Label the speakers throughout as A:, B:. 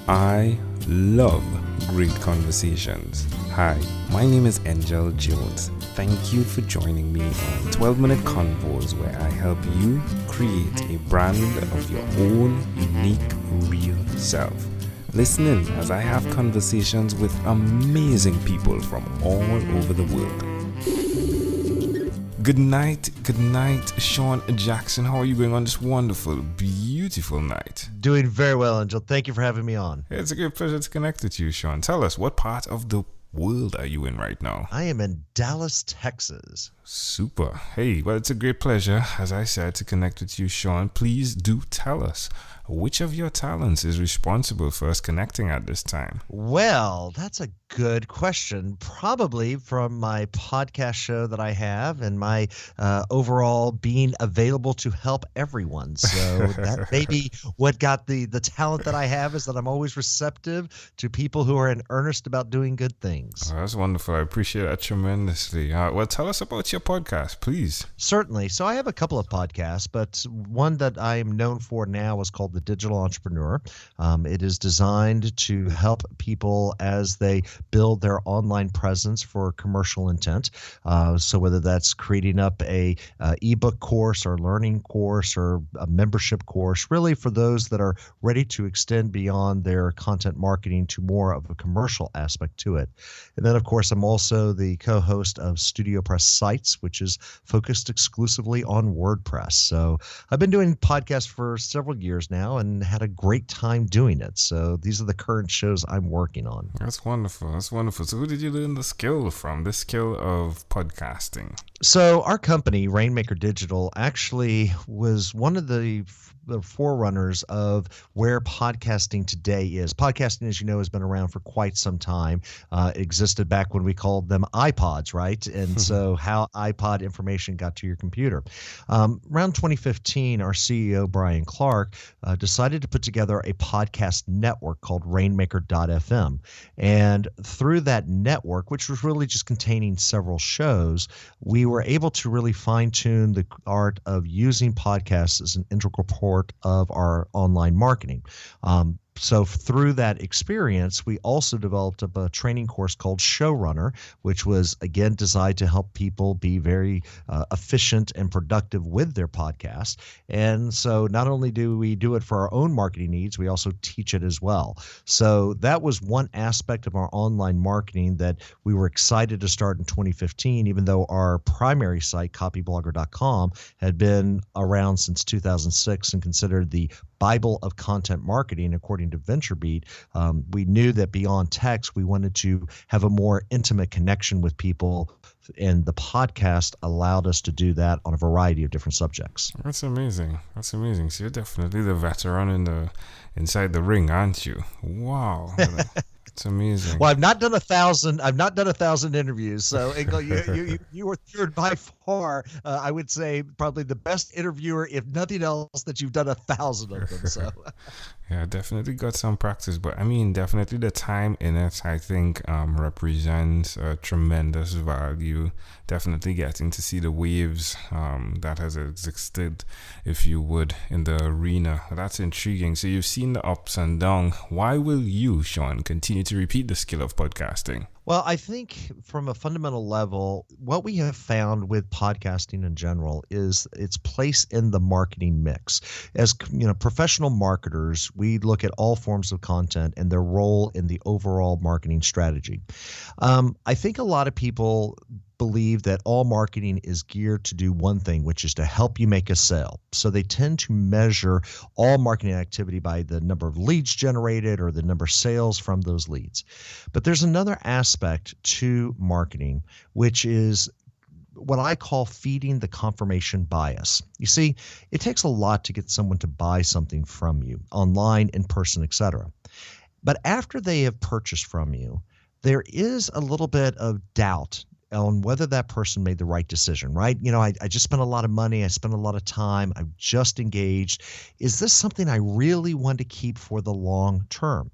A: I love great conversations. Hi, my name is Angel Jones. Thank you for joining me on 12-minute convos where I help you create a brand of your own unique, real self. Listen in as I have conversations with amazing people from all over the world. Good night, Sean Jackson. How are you going on this wonderful, beautiful night?
B: Doing very well, Angel. Thank you for having me on.
A: It's a great pleasure to connect with you, Sean. Tell us, what part of the world are you in right now?
B: I am in Dallas, Texas.
A: Super. Hey, well, it's a great pleasure, as I said, to connect with you, Sean. Please do tell us, which of your talents is responsible for us connecting at this time?
B: Well, that's a good question. Probably from my podcast show that I have and my overall being available to help everyone. So that may be what got the talent that I have, is that I'm always receptive to people who are in earnest about doing good things.
A: Oh, that's wonderful. I appreciate that tremendously. Well, tell us about your podcast, please.
B: Certainly. So I have a couple of podcasts, but one that I am known for now is called The Digital Entrepreneur. It is designed to help people as they build their online presence for commercial intent. So whether that's creating up a ebook course or learning course or a membership course, really for those that are ready to extend beyond their content marketing to more of a commercial aspect to it. And then, of course, I'm also the co-host of StudioPress Sites, which is focused exclusively on WordPress. So I've been doing podcasts for several years now and had a great time doing it. So these are the current shows I'm working on.
A: That's wonderful. That's wonderful. So who did you learn the skill from, the skill of podcasting?
B: So our company, Rainmaker Digital, actually was one of the forerunners of where podcasting today is. Podcasting, as you know, has been around for quite some time. It existed back when we called them iPods, right? And so how iPod information got to your computer. Around 2015, our CEO, Brian Clark, decided to put together a podcast network called Rainmaker.fm. And through that network, which was really just containing several shows, we were able to really fine-tune the art of using podcasts as an integral part of our online marketing. So through that experience, we also developed a training course called Showrunner, which was, again, designed to help people be very efficient and productive with their podcasts. And so not only do we do it for our own marketing needs, we also teach it as well. So that was one aspect of our online marketing that we were excited to start in 2015, even though our primary site, Copyblogger.com, had been around since 2006 and considered the Bible of content marketing, according to VentureBeat. We knew that beyond text, we wanted to have a more intimate connection with people, and the podcast allowed us to do that on a variety of different subjects.
A: That's amazing. That's amazing. So you're definitely the veteran inside the ring, aren't you? Wow. It's amazing.
B: Well, I've not done 1,000 interviews. So you're by far, I would say, probably the best interviewer, if nothing else, that you've done 1,000 of them. So
A: yeah, definitely got some practice, but I mean, definitely the time in it, I think, represents a tremendous value. Definitely getting to see the waves that has existed, if you would, in the arena. That's intriguing. So you've seen the ups and downs. Why will you, Sean, continue to repeat the skill of podcasting?
B: Well, I think from a fundamental level, what we have found with podcasting in general is its place in the marketing mix. As professional marketers, we look at all forms of content and their role in the overall marketing strategy. I think a lot of people believe that all marketing is geared to do one thing, which is to help you make a sale. So they tend to measure all marketing activity by the number of leads generated or the number of sales from those leads. But there's another aspect to marketing, which is what I call feeding the confirmation bias. You see, it takes a lot to get someone to buy something from you, online, in person, etc. But after they have purchased from you, there is a little bit of doubt on whether that person made the right decision, right? I just spent a lot of money. I spent a lot of time. I've just engaged. Is this something I really want to keep for the long term?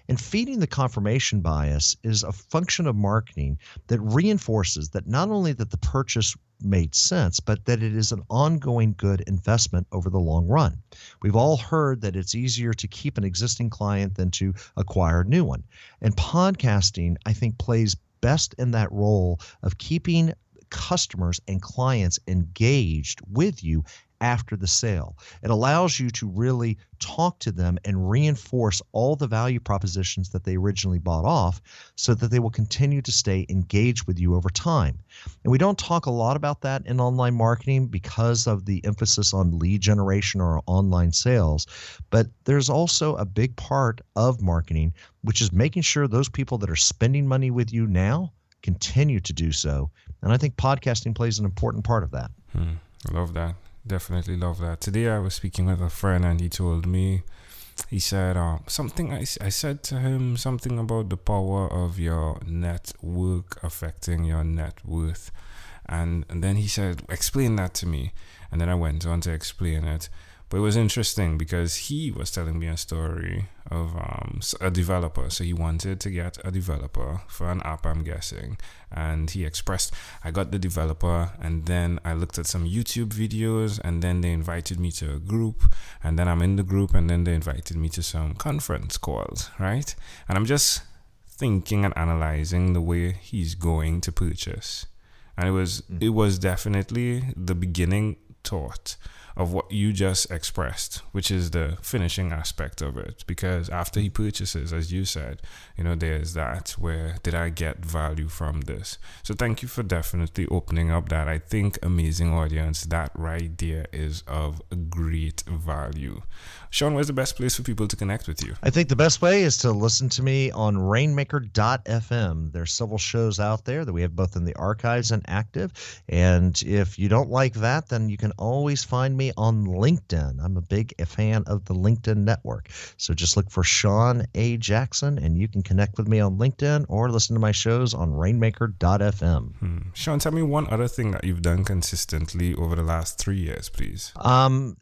B: And feeding the confirmation bias is a function of marketing that reinforces that not only that the purchase made sense, but that it is an ongoing good investment over the long run. We've all heard that it's easier to keep an existing client than to acquire a new one. And podcasting, I think, plays best in that role of keeping customers and clients engaged with you after the sale. It allows you to really talk to them and reinforce all the value propositions that they originally bought off so that they will continue to stay engaged with you over time. And we don't talk a lot about that in online marketing because of the emphasis on lead generation or online sales. But there's also a big part of marketing, which is making sure those people that are spending money with you now continue to do so. And I think podcasting plays an important part of that.
A: I love that. Definitely love that. Today I was speaking with a friend and he told me, he said something, I said to him something about the power of your network affecting your net worth. And then he said, explain that to me. And then I went on to explain it. But it was interesting because he was telling me a story of a developer. So he wanted to get a developer for an app, I'm guessing. And he expressed, I got the developer and then I looked at some YouTube videos and then they invited me to a group. And then I'm in the group and then they invited me to some conference calls, right? And I'm just thinking and analyzing the way he's going to purchase. And it was definitely the beginning thought of what you just expressed, which is the finishing aspect of it. Because after he purchases, as you said, there's that where did I get value from this? So thank you for definitely opening up that. I think amazing audience, that right there is of great value. Sean, where's the best place for people to connect with you?
B: I think the best way is to listen to me on Rainmaker.fm. There's several shows out there that we have both in the archives and active. And if you don't like that, then you can always find me on LinkedIn. I'm a big fan of the LinkedIn network. So just look for Sean A. Jackson and you can connect with me on LinkedIn or listen to my shows on Rainmaker.fm.
A: Sean, tell me one other thing that you've done consistently over the last 3 years, please.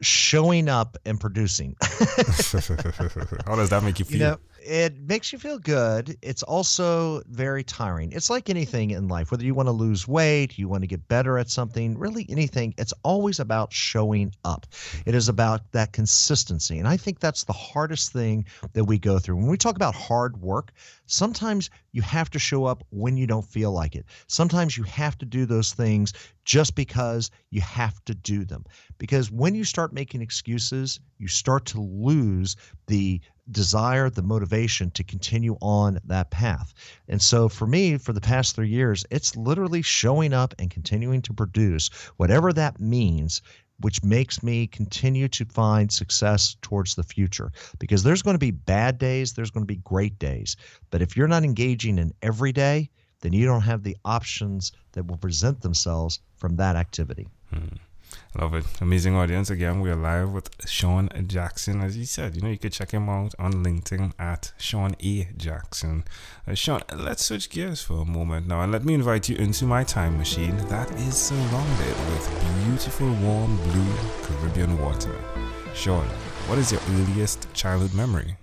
B: Showing up and producing.
A: How does that make you feel?
B: It makes you feel good. It's also very tiring. It's like anything in life, whether you want to lose weight, you want to get better at something, really anything, it's always about showing up. It is about that consistency. And I think that's the hardest thing that we go through. When we talk about hard work, sometimes you have to show up when you don't feel like it. Sometimes you have to do those things just because you have to do them. Because when you start making excuses, you start to lose the desire, the motivation to continue on that path. And so for me, for the past 3 years, it's literally showing up and continuing to produce, whatever that means, which makes me continue to find success towards the future. Because there's going to be bad days, there's going to be great days. But if you're not engaging in every day, then you don't have the options that will present themselves from that activity.
A: Love it. Amazing audience. Again, we're live with Sean Jackson. As he said, you could check him out on LinkedIn at Sean A. Jackson. Sean, let's switch gears for a moment now and let me invite you into my time machine that is surrounded with beautiful, warm, blue Caribbean water. Sean, what is your earliest childhood memory?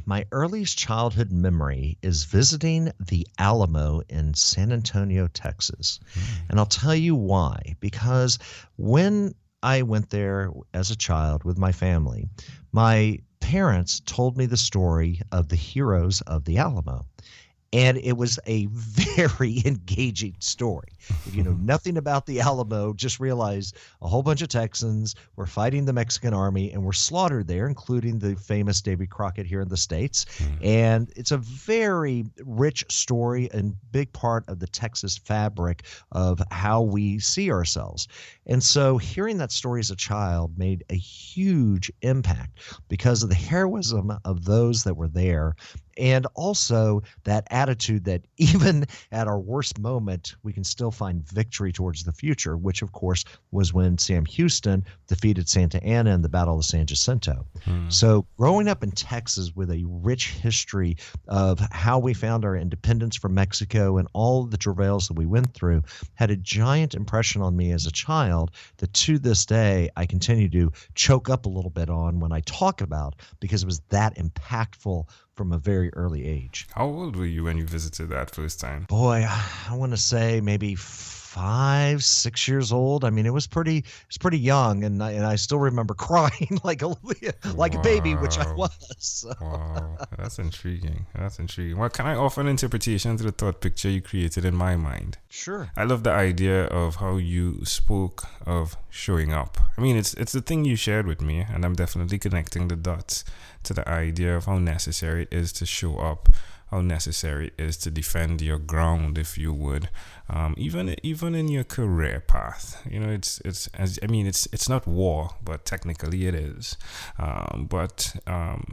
B: My earliest childhood memory is visiting the Alamo in San Antonio, Texas. And I'll tell you why. Because when I went there as a child with my family, my parents told me the story of the heroes of the Alamo. And it was a very engaging story. If you know nothing about the Alamo, just realize a whole bunch of Texans were fighting the Mexican army and were slaughtered there, including the famous Davy Crockett here in the States. And it's a very rich story and big part of the Texas fabric of how we see ourselves. And so hearing that story as a child made a huge impact because of the heroism of those that were there. And also that attitude that even at our worst moment, we can still find victory towards the future, which of course was when Sam Houston defeated Santa Anna in the Battle of San Jacinto. So growing up in Texas with a rich history of how we found our independence from Mexico and all the travails that we went through had a giant impression on me as a child that to this day I continue to choke up a little bit on when I talk about because it was that impactful from a very early age.
A: How old were you when you visited that first time?
B: Boy, I want to say maybe 5, 6 years old. I mean, it was pretty young, and I still remember crying like a baby, which I was.
A: Wow, that's intriguing. Well, can I offer an interpretation to the thought picture you created in my mind?
B: Sure.
A: I love the idea of how you spoke of showing up. I mean, it's the thing you shared with me, and I'm definitely connecting the dots to the idea of how necessary it is to show up, how necessary it is to defend your ground, if you would, even in your career path. You know, it's not war, but technically it is. But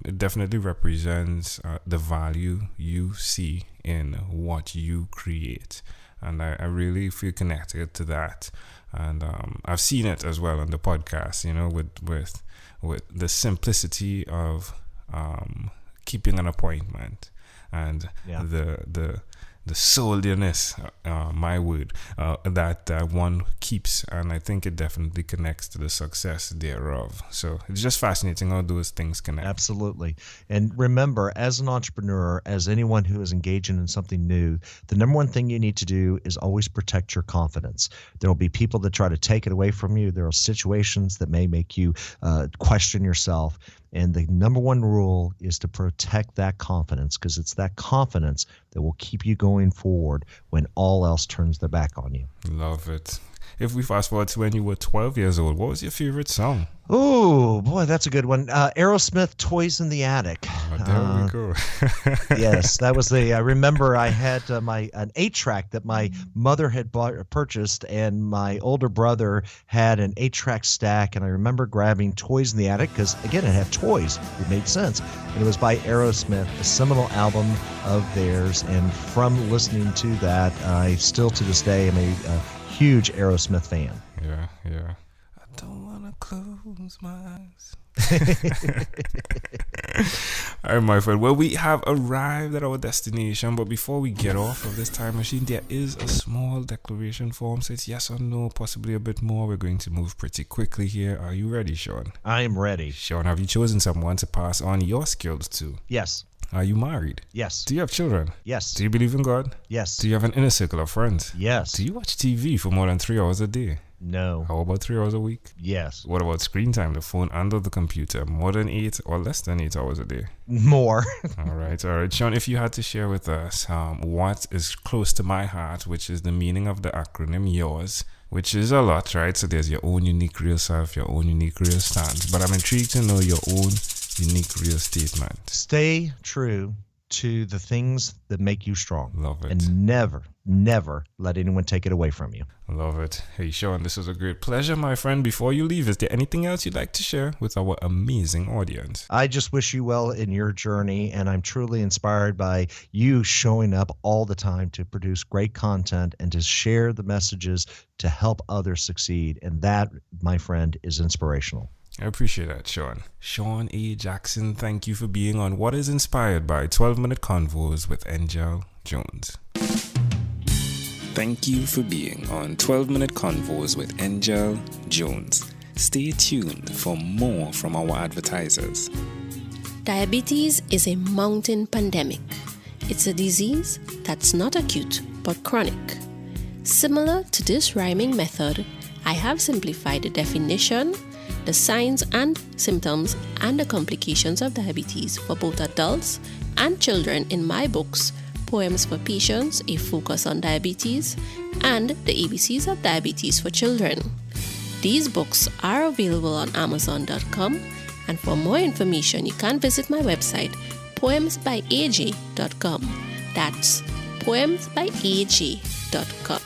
A: it definitely represents the value you see in what you create, and I really feel connected to that. And I've seen it as well on the podcast. You know, with the simplicity of keeping an appointment, and the solidness, my word, that one keeps, and I think it definitely connects to the success thereof. So it's just fascinating how those things connect.
B: Absolutely. And remember, as an entrepreneur, as anyone who is engaging in something new, the number one thing you need to do is always protect your confidence. There will be people that try to take it away from you. There are situations that may make you question yourself. And the number one rule is to protect that confidence, because it's that confidence that will keep you going forward when all else turns their back on you.
A: Love it. If we fast forward to when you were 12 years old, what was your favorite song?
B: Oh, boy, that's a good one. Aerosmith, Toys in the Attic.
A: There we go.
B: Yes, that was I remember I had an 8-track that my mother had purchased, and my older brother had an 8-track stack, and I remember grabbing Toys in the Attic because, again, it had toys. It made sense. And it was by Aerosmith, a seminal album of theirs, and from listening to that, I still to this day am a huge Aerosmith fan.
A: Yeah. I don't want to close my eyes. All right, my friend. Well, we have arrived at our destination, but before we get off of this time machine, there is a small declaration form. Says yes or no, possibly a bit more. We're going to move pretty quickly here. Are you ready, Sean?
B: I am ready.
A: Sean, have you chosen someone to pass on your skills to?
B: Yes.
A: Are you married?
B: Yes.
A: Do you have children?
B: Yes.
A: Do you believe in God?
B: Yes.
A: Do you have an inner circle of friends?
B: Yes.
A: Do you watch TV for more than 3 hours a day?
B: No.
A: How about 3 hours a week?
B: Yes.
A: What about screen time, the phone and the computer? More than 8 or less than 8 hours a day?
B: More.
A: All right. Sean, if you had to share with us what is close to my heart, which is the meaning of the acronym YOURS, which is a lot, right? So there's your own unique real self, your own unique real stance. But I'm intrigued to know your own unique real statement.
B: Stay true to the things that make you strong.
A: Love it.
B: And never let anyone take it away from you.
A: Love it. Hey, Sean, this was a great pleasure, my friend. Before you leave, is there anything else you'd like to share with our amazing audience?
B: I just wish you well in your journey, and I'm truly inspired by you showing up all the time to produce great content and to share the messages to help others succeed. And that, my friend, is inspirational.
A: I appreciate that, Sean. Sean A. Jackson, thank you for being on What is Inspired by 12-Minute Convos with Angel Jones. Thank you for being on 12-Minute Convos with Angel Jones. Stay tuned for more from our advertisers.
C: Diabetes is a mountain pandemic. It's a disease that's not acute but chronic. Similar to this rhyming method, I have simplified the definition, the signs and symptoms, and the complications of diabetes for both adults and children in my books, Poems for Patients, A Focus on Diabetes, and The ABCs of Diabetes for Children. These books are available on Amazon.com, and for more information, you can visit my website, poemsbyaj.com. That's poemsbyaj.com.